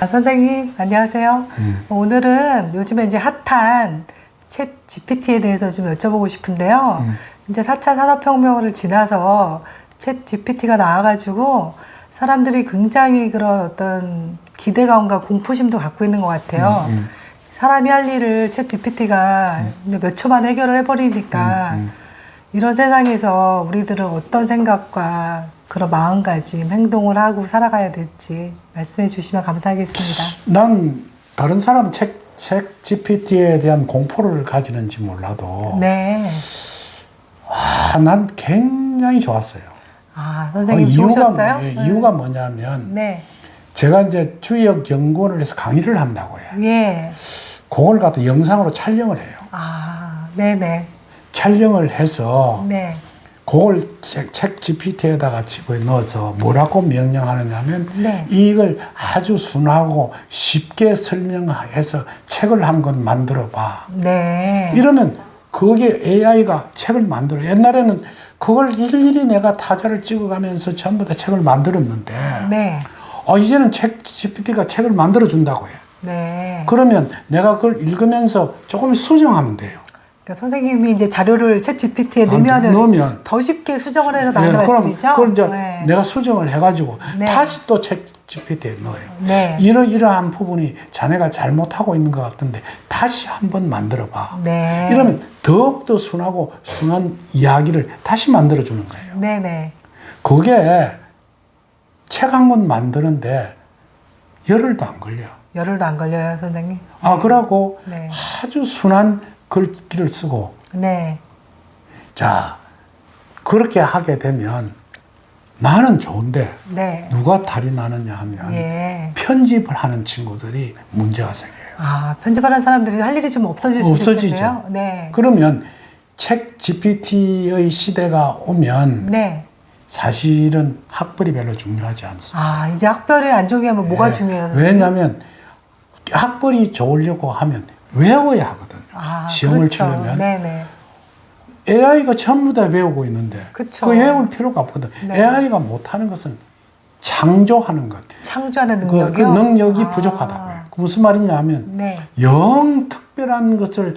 선생님 안녕하세요. 오늘은 요즘에 이제 핫한 챗 GPT에 대해서 좀 여쭤보고 싶은데요. 이제 4차 산업혁명을 지나서 챗 GPT가 나와가지고 사람들이 굉장히 그런 어떤 기대감과 공포심도 갖고 있는 것 같아요. 사람이 할 일을 챗 GPT가 몇 초 만에 해결을 해버리니까 이런 세상에서 우리들은 어떤 생각과 그런 마음가짐, 행동을 하고 살아가야 될지 말씀해 주시면 감사하겠습니다. 난 다른 사람 책 GPT에 대한 공포를 가지는지 몰라도 네. 난 굉장히 좋았어요. 아, 선생님 좋으셨어요? 이유가 뭐냐면 네. 제가 이제 주역 연구원을 해서 강의를 한다고 해요. 예. 그걸 갖다 영상으로 촬영을 해요. 아, 네네. 촬영을 해서 네. 그걸 책 GPT에다가 집어넣어서 뭐라고 명령하느냐 하면 네. 이걸 아주 순하고 쉽게 설명해서 책을 한 권 만들어 봐. 네. 이러면 그게 AI가 책을 만들어. 옛날에는 그걸 일일이 내가 타자를 찍어가면서 전부 다 책을 만들었는데 네. 이제는 책 GPT가 책을 만들어 준다고 해요. 네. 그러면 내가 그걸 읽으면서 조금 수정하면 돼요. 그러니까 선생님이 이제 자료를 챗 GPT에 넣으면 더 쉽게 수정을 해서 나오는 말씀이죠? 그럼 이제 네. 내가 수정을 해가지고 네. 다시 또 책 GPT에 넣어요. 네. 이러이러한 부분이 자네가 잘못하고 있는 것 같은데 다시 한번 만들어봐. 네. 이러면 더욱더 순하고 순한 이야기를 다시 만들어주는 거예요. 네네. 그게 책 한 권 만드는데 열흘도 안 걸려. 열흘도 안 걸려요, 선생님? 그러고 네. 아주 순한 글귀를 쓰고 네. 자, 그렇게 하게 되면 나는 좋은데 네. 누가 탈이 나느냐 하면 예. 편집을 하는 친구들이 문제가 생겨요. 아, 편집하는 사람들이 할 일이 좀 없어질 수도 있겠네요. 네. 그러면 책 GPT의 시대가 오면 네. 사실은 학벌이 별로 중요하지 않습니다. 아, 이제 학벌이 안 좋으면 뭐가 중요해요? 왜냐하면 학벌이 좋으려고 하면 외워야 하거든요. 시험을 그렇죠. 치려면. 네네. AI가 전부 다 외우고 있는데 그쵸. 그 외울 필요가 없거든. 네. AI가 못하는 것은 창조하는 것. 창조하는 능력이요? 그 능력이 부족하다고요. 무슨 말이냐 하면 네. 영 특별한 것을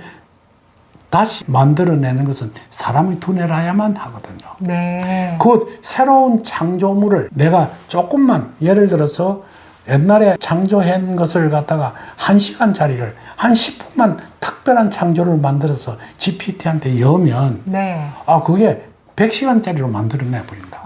다시 만들어내는 것은 사람이 두뇌라야만 하거든요. 네. 그 새로운 창조물을 내가 조금만 예를 들어서 옛날에 창조한 것을 갖다가 1시간짜리를 한 10분만 특별한 창조를 만들어서 GPT한테 여면 네. 그게 100시간짜리로 만들어내 버린다.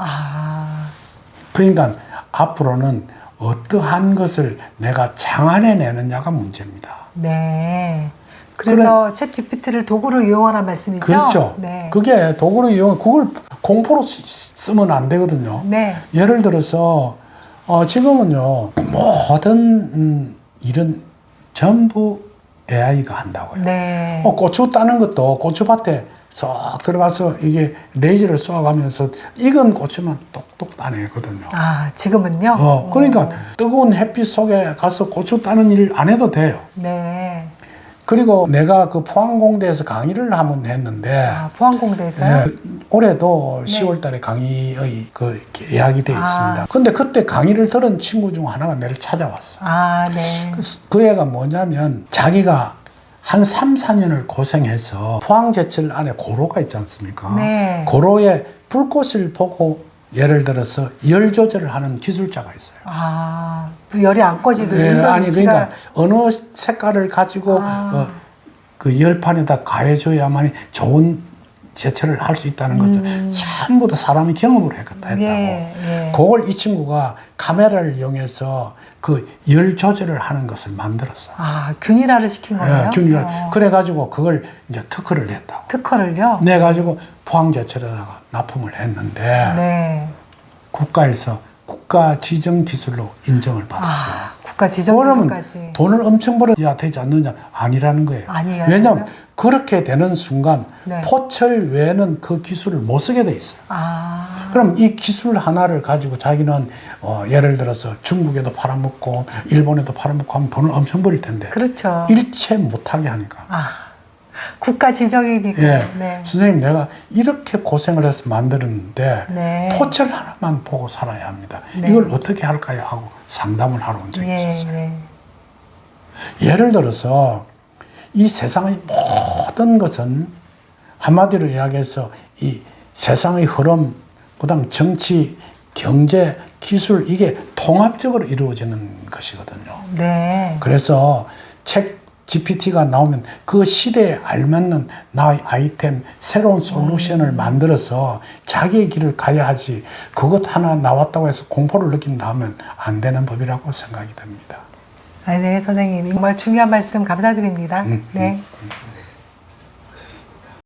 그러니까 앞으로는 어떠한 것을 내가 창안해내느냐가 문제입니다. 네. 그래서 챗 GPT를 도구로 이용하라는 말씀이죠? 그렇죠. 네. 그게 도구로 그걸 공포로 쓰면 안 되거든요. 네. 예를 들어서 지금은요 모든 일은 전부 AI가 한다고요. 네. 고추 따는 것도 고추밭에 쏙 들어가서 이게 레이저를 쏘아가면서 익은 고추만 똑똑 따내거든요. 지금은요? 그러니까 뜨거운 햇빛 속에 가서 고추 따는 일 안 해도 돼요. 네. 그리고 내가 그 포항공대에서 강의를 한번 했는데 포항공대에서요? 올해도 네. 10월 달에 강의의 예약이 되어 있습니다. 근데 그때 강의를 들은 친구 중 하나가 나를 찾아왔어. 네. 그 애가 뭐냐면 자기가 한 3, 4년을 고생해서 포항제철 안에 고로가 있지 않습니까? 네. 고로에 불꽃을 보고 예를 들어서 열 조절을 하는 기술자가 있어요. 열이 안 꺼지고. 그러니까 어느 색깔을 가지고 그 열판에다 가해줘야만 좋은 제철을 할 수 있다는 것을 전부 다 사람이 경험을 했다고. 예. 그걸 이 친구가 카메라를 이용해서 그 열 조절을 하는 것을 만들었어. 균일화를 시킨 거예요? 균일화. 그래가지고 그걸 이제 특허를 냈다고. 특허를요? 내가지고 포항제철에다가 납품을 했는데 네. 국가에서 국가 지정 기술로 인정을 받았어요. 국가 지정 그러면 기술까지. 돈을 엄청 벌어야 되지 않느냐? 아니라는 거예요. 아니에요. 왜냐하면 그렇게 되는 순간 네. 포철 외에는 그 기술을 못 쓰게 돼 있어요. 그럼 이 기술 하나를 가지고 자기는 예를 들어서 중국에도 팔아먹고 일본에도 팔아먹고 하면 돈을 엄청 벌일 텐데 그렇죠. 일체 못하게 하니까 국가 지정이니까. 예. 네. 선생님, 내가 이렇게 고생을 해서 만들었는데 네. 포철 하나만 보고 살아야 합니다. 네. 이걸 어떻게 할까요? 하고 상담을 하러 온 적이 예, 있었어요. 예. 예를 들어서 이 세상의 모든 것은 한마디로 이야기해서 이 세상의 흐름, 그다음 정치, 경제, 기술 이게 통합적으로 이루어지는 것이거든요. 네. 그래서 책 GPT가 나오면 그 시대에 알맞는 나의 아이템, 새로운 솔루션을 만들어서 자기의 길을 가야 하지 그것 하나 나왔다고 해서 공포를 느낀다 하면 안 되는 법이라고 생각이 됩니다. 네, 선생님. 정말 중요한 말씀 감사드립니다. 네.